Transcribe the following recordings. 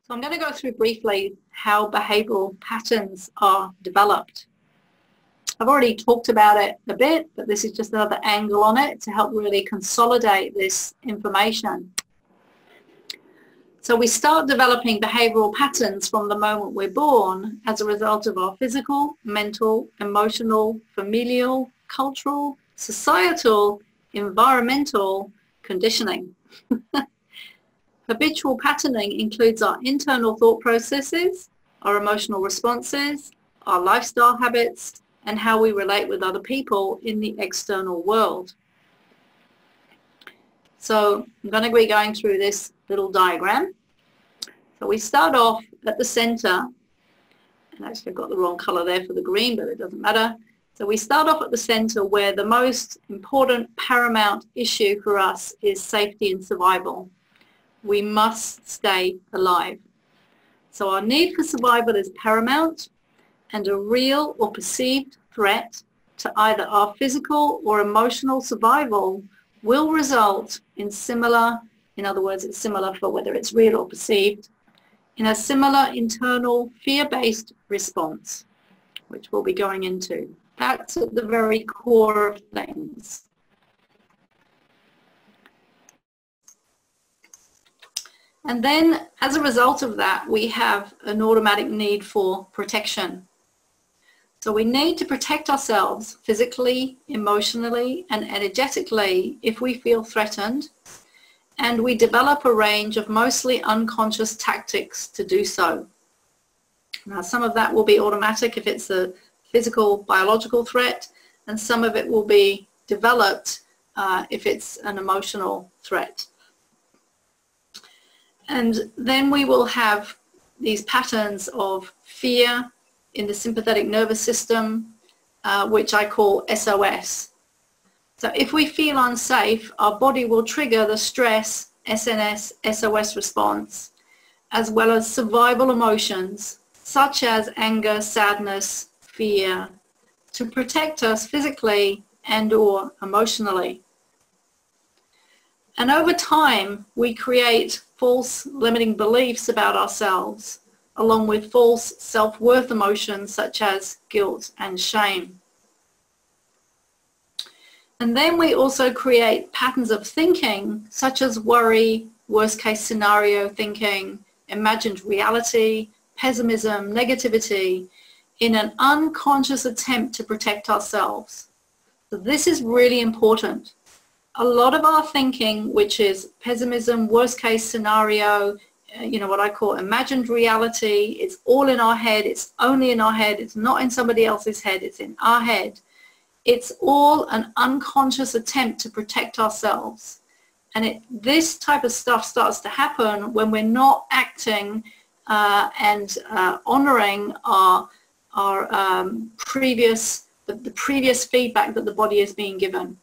So I'm going to go through briefly how behavioral patterns are developed. I've already talked about it a bit, but this is just another angle on it to help really consolidate this information. So we start developing behavioral patterns from the moment we're born as a result of our physical, mental, emotional, familial, cultural, societal, environmental conditioning. Habitual patterning includes our internal thought processes, our emotional responses, our lifestyle habits, and how we relate with other people in the external world. So I'm going to be going through this little diagram. So we start off at the center, and actually I've got the wrong color there for the green, but it doesn't matter. So we start off at the center where the most important paramount issue for us is safety and survival. We must stay alive. So our need for survival is paramount, and a real or perceived threat to either our physical or emotional survival will result in similar, in other words, it's similar for whether it's real or perceived, in a similar internal fear-based response, which we'll be going into. That's at the very core of things. And then, as a result of that, we have an automatic need for protection. So we need to protect ourselves physically, emotionally, and energetically if we feel threatened, and we develop a range of mostly unconscious tactics to do so. Now, some of that will be automatic if it's a physical, biological threat, and some of it will be developed if it's an emotional threat. And then we will have these patterns of fear in the sympathetic nervous system, which I call SOS. So if we feel unsafe, our body will trigger the stress, SNS, SOS response, as well as survival emotions such as anger, sadness, fear, to protect us physically and or emotionally. And over time, we create false limiting beliefs about ourselves, along with false self-worth emotions such as guilt and shame. And then we also create patterns of thinking such as worry, worst-case scenario thinking, imagined reality, pessimism, negativity, in an unconscious attempt to protect ourselves. So this is really important. A lot of our thinking, which is pessimism, worst-case scenario, what I call imagined reality, it's all in our head, it's only in our head, it's not in somebody else's head, it's in our head. It's all an unconscious attempt to protect ourselves. And this type of stuff starts to happen when we're not acting and honoring our previous feedback that the body is being given.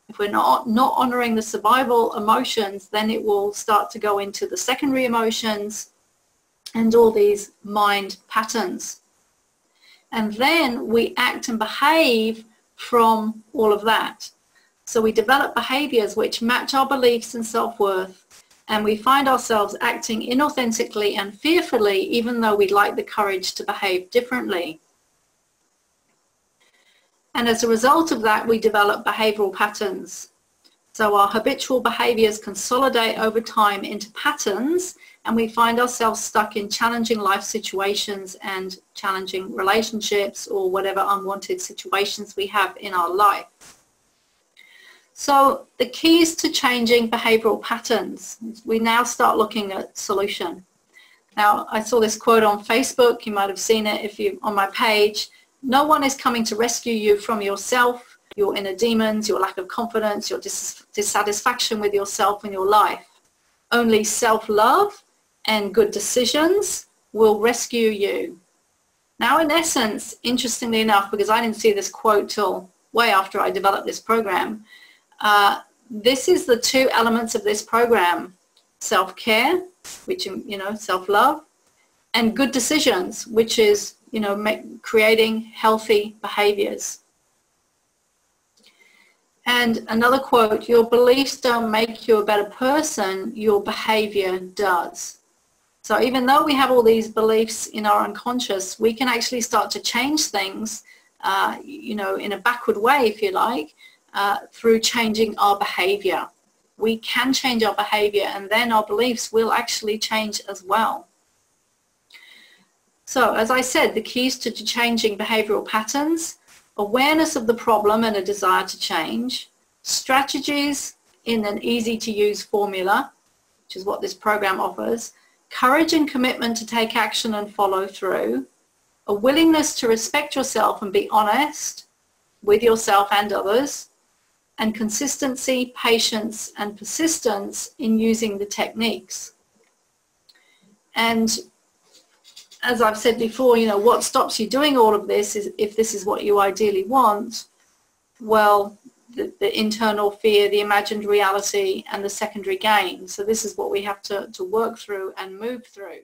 If we're not honoring the survival emotions, then it will start to go into the secondary emotions and all these mind patterns. And then we act and behave from all of that. So we develop behaviors which match our beliefs and self-worth, and we find ourselves acting inauthentically and fearfully, even though we'd like the courage to behave differently. And as a result of that, we develop behavioral patterns. So our habitual behaviors consolidate over time into patterns, and we find ourselves stuck in challenging life situations and challenging relationships or whatever unwanted situations we have in our life. So the keys to changing behavioral patterns, we now start looking at solution. Now, I saw this quote on Facebook. You might have seen it if you're on my page. No one is coming to rescue you from yourself, your inner demons, your lack of confidence, your dissatisfaction with yourself and your life. Only self-love and good decisions will rescue you. Now, in essence, interestingly enough, because I didn't see this quote till way after I developed this program, this is the two elements of this program: self-care, which, self-love, and good decisions, which is, creating healthy behaviors. And another quote, your beliefs don't make you a better person, your behavior does. So even though we have all these beliefs in our unconscious, we can actually start to change things, you know, in a backward way, if you like, through changing our behavior. We can change our behavior, and then our beliefs will actually change as well. So as I said, the keys to changing behavioral patterns: awareness of the problem and a desire to change, strategies in an easy-to-use formula, which is what this program offers, courage and commitment to take action and follow through, a willingness to respect yourself and be honest with yourself and others, and consistency, patience, and persistence in using the techniques. And as I've said before, you know, what stops you doing all of this is, if this is what you ideally want, well, the internal fear, the imagined reality, and the secondary gain. So this is what we have to work through and move through.